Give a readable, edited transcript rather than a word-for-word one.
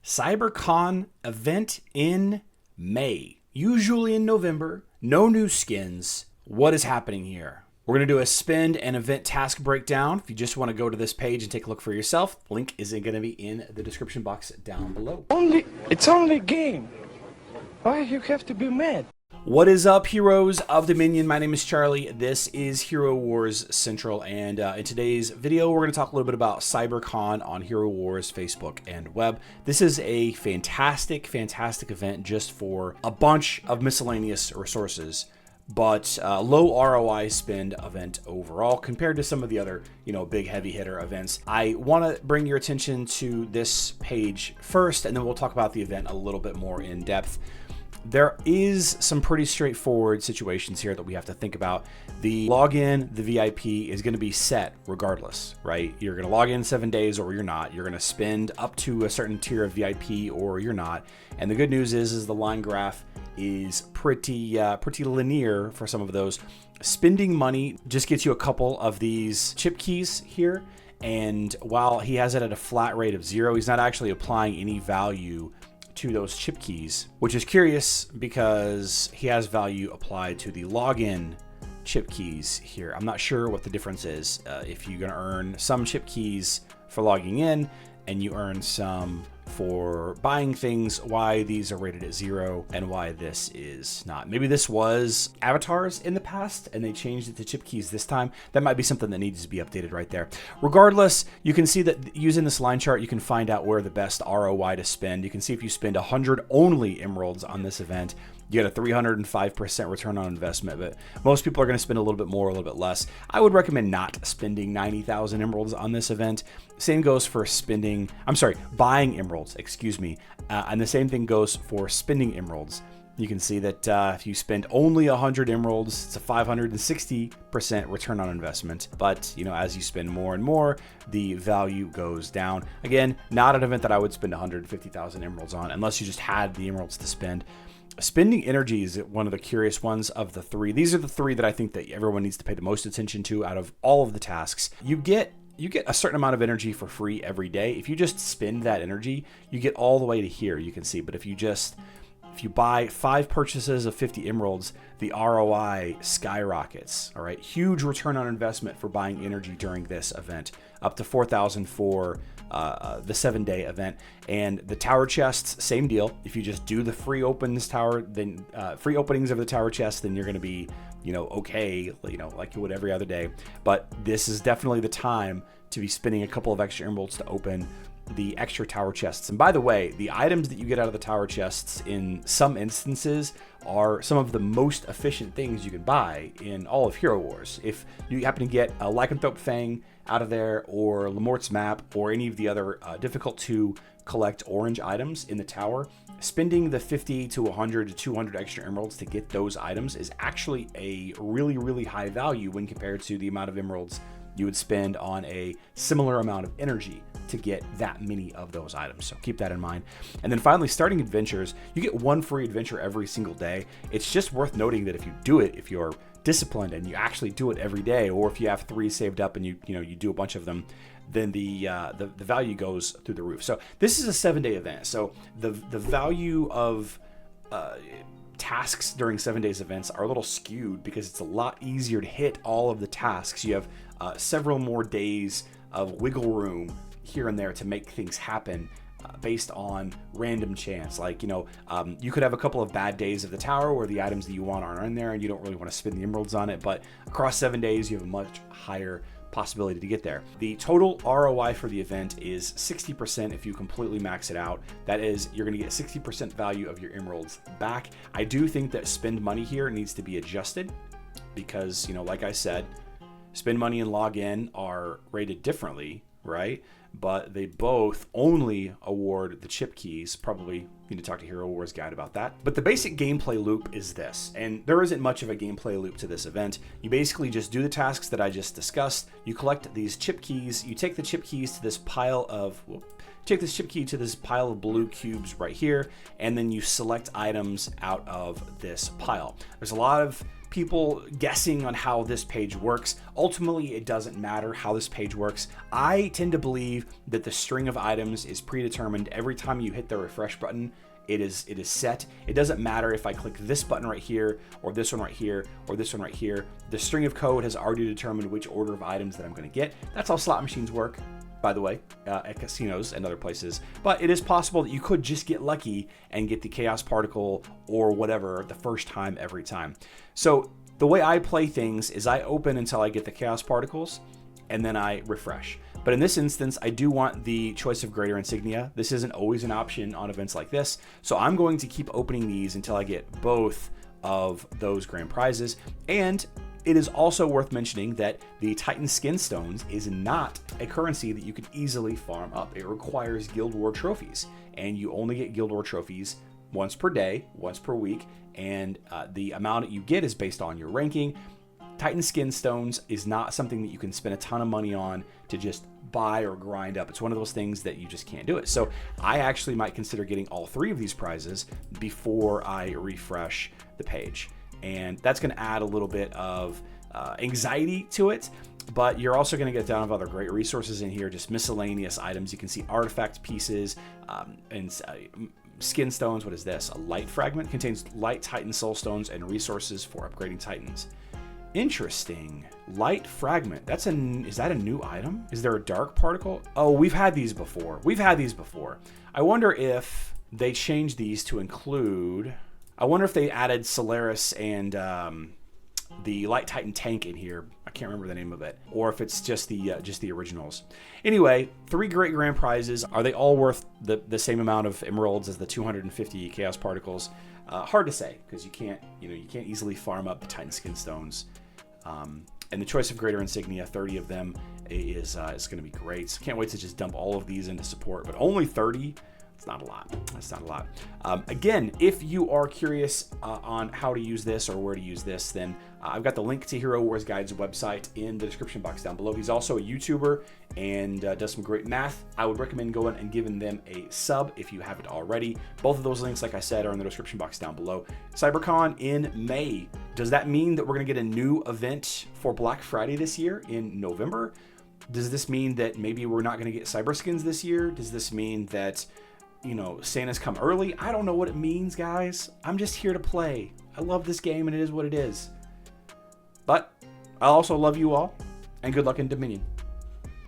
Cybercon event in May, usually in November, no new skins. What is happening here? We're going to do a spend and event task breakdown. If you just want to go to this page and take a look for yourself, link is going to be in the description box down below. It's only a game. Why you have to be mad? What is up, heroes of Dominion? My name is Charlie. This is Hero Wars Central, and in today's video, we're going to talk a little bit about Cybercon on Hero Wars Facebook and web. This is a fantastic event just for a bunch of miscellaneous resources, but low ROI spend event overall compared to some of the other, big heavy hitter events. I want to bring your attention to this page first, and then we'll talk about the event a little bit more in depth. There is some pretty straightforward situations here that we have to think about. The login, the VIP is going to be set regardless, right? You're going to log in 7 days or you're not. You're going to spend up to a certain tier of VIP or you're not. And the good news is the line graph is pretty linear for some of those. Spending money just gets you a couple of these chip keys here. And while he has it at a flat rate of 0, he's not actually applying any value to those chip keys, which is curious because he has value applied to the login chip keys here. I'm not sure what the difference is. If you're going to earn some chip keys for logging in and you earn some for buying things, why these are rated at 0 and why this is not. Maybe this was avatars in the past and they changed it to chip keys this time. That might be something that needs to be updated right there. Regardless, you can see that using this line chart, you can find out where the best ROI to spend. You can see if you spend 100 only emeralds on this event, you get a 305% return on investment, but most people are going to spend a little bit more, a little bit less. I would recommend not spending 90,000 emeralds on this event. Same goes for buying emeralds, and the same thing goes for spending emeralds. You can see that if you spend only 100 emeralds, it's a 560% return on investment. But, as you spend more and more, the value goes down. Again, not an event that I would spend 150,000 emeralds on unless you just had the emeralds to spend. Spending energy is one of the curious ones of the three. These are the three that I think that everyone needs to pay the most attention to out of all of the tasks. You get a certain amount of energy for free every day. If you just spend that energy, you get all the way to here, you can see. But if you buy 5 purchases of 50 emeralds, the ROI skyrockets. All right, huge return on investment for buying energy during this event, up to 4,000 for the 7-day event. And the tower chests, same deal. If you just do the free openings of the tower chest, then you're going to be, okay, like you would every other day. But this is definitely the time to be spending a couple of extra emeralds to open the extra tower chests. And by the way, the items that you get out of the tower chests in some instances are some of the most efficient things you can buy in all of Hero Wars. If you happen to get a Lycanthrope Fang out of there, or Lamort's Map, or any of the other difficult to collect orange items in the tower, spending the 50 to 100 to 200 extra emeralds to get those items is actually a really high value when compared to the amount of emeralds you would spend on a similar amount of energy to get that many of those items. So keep that in mind. And then finally, starting adventures, you get 1 free adventure every single day. It's just worth noting that if you do it, if you're disciplined and you actually do it every day, or if you have 3 saved up and you do a bunch of them, then the value goes through the roof. So this is a 7-day event. So the value of tasks during 7 days events are a little skewed because it's a lot easier to hit all of the tasks. You have several more days of wiggle room here and there to make things happen based on random chance. Like, you could have a couple of bad days of the tower where the items that you want aren't in there and you don't really want to spend the emeralds on it, but across 7 days, you have a much higher possibility to get there. The total ROI for the event is 60% if you completely max it out. That is, you're going to get 60% value of your emeralds back. I do think that spend money here needs to be adjusted because, like I said, spend money and log in are rated differently, right? But they both only award the chip keys. Probably need to talk to Hero Wars Guide about that. But the basic gameplay loop is this, and there isn't much of a gameplay loop to this event. You basically just do the tasks that I just discussed. You collect these chip keys. You take the chip keys to this pile of blue cubes right here, and then you select items out of this pile. There's a lot of people guessing on how this page works. Ultimately, it doesn't matter how this page works. I tend to believe that the string of items is predetermined. Every time you hit the refresh button, it is set. It doesn't matter if I click this button right here, or this one right here, or this one right here. The string of code has already determined which order of items that I'm going to get. That's how slot machines work, by the way, at casinos and other places. But it is possible that you could just get lucky and get the chaos particle or whatever the first time every time. So the way I play things is I open until I get the chaos particles, and then I refresh. But in this instance, I do want the choice of greater insignia. This isn't always an option on events like this. So I'm going to keep opening these until I get both of those grand prizes. And it is also worth mentioning that the Titan Skin Stones is not a currency that you can easily farm up. It requires Guild War trophies, and you only get Guild War trophies once per day, once per week, and the amount that you get is based on your ranking. Titan Skin Stones is not something that you can spend a ton of money on to just buy or grind up. It's one of those things that you just can't do it. So I actually might consider getting all 3 of these prizes before I refresh the page. And that's going to add a little bit of anxiety to it. But you're also going to get a ton of other great resources in here, just miscellaneous items. You can see artifact pieces and skin stones. What is this? A light fragment contains light Titan soul stones and resources for upgrading Titans. Interesting. Light fragment. Is that a new item? Is there a dark particle? Oh, we've had these before. I wonder if they changed these to include. I wonder if they added Solaris and the Light Titan tank in here. I can't remember the name of it, or if it's just the originals. Anyway, 3 great grand prizes. Are they all worth the same amount of emeralds as the 250 chaos particles? Hard to say, because you can't easily farm up the Titan Skin Stones. And the choice of greater insignia, 30 of them, is going to be great. Can't wait to just dump all of these into support, but only 30. It's not a lot. That's not a lot. Again, if you are curious on how to use this or where to use this, then I've got the link to Hero Wars Guide's website in the description box down below. He's also a YouTuber and does some great math. I would recommend going and giving them a sub if you haven't already. Both of those links, like I said, are in the description box down below. Cybercon in May. Does that mean that we're going to get a new event for Black Friday this year in November? Does this mean that maybe we're not going to get cyber skins this year? Does this mean that Santa's come early? I don't know what it means, guys. I'm just here to play. I love this game, and it is what it is. But I also love you all, and good luck in Dominion.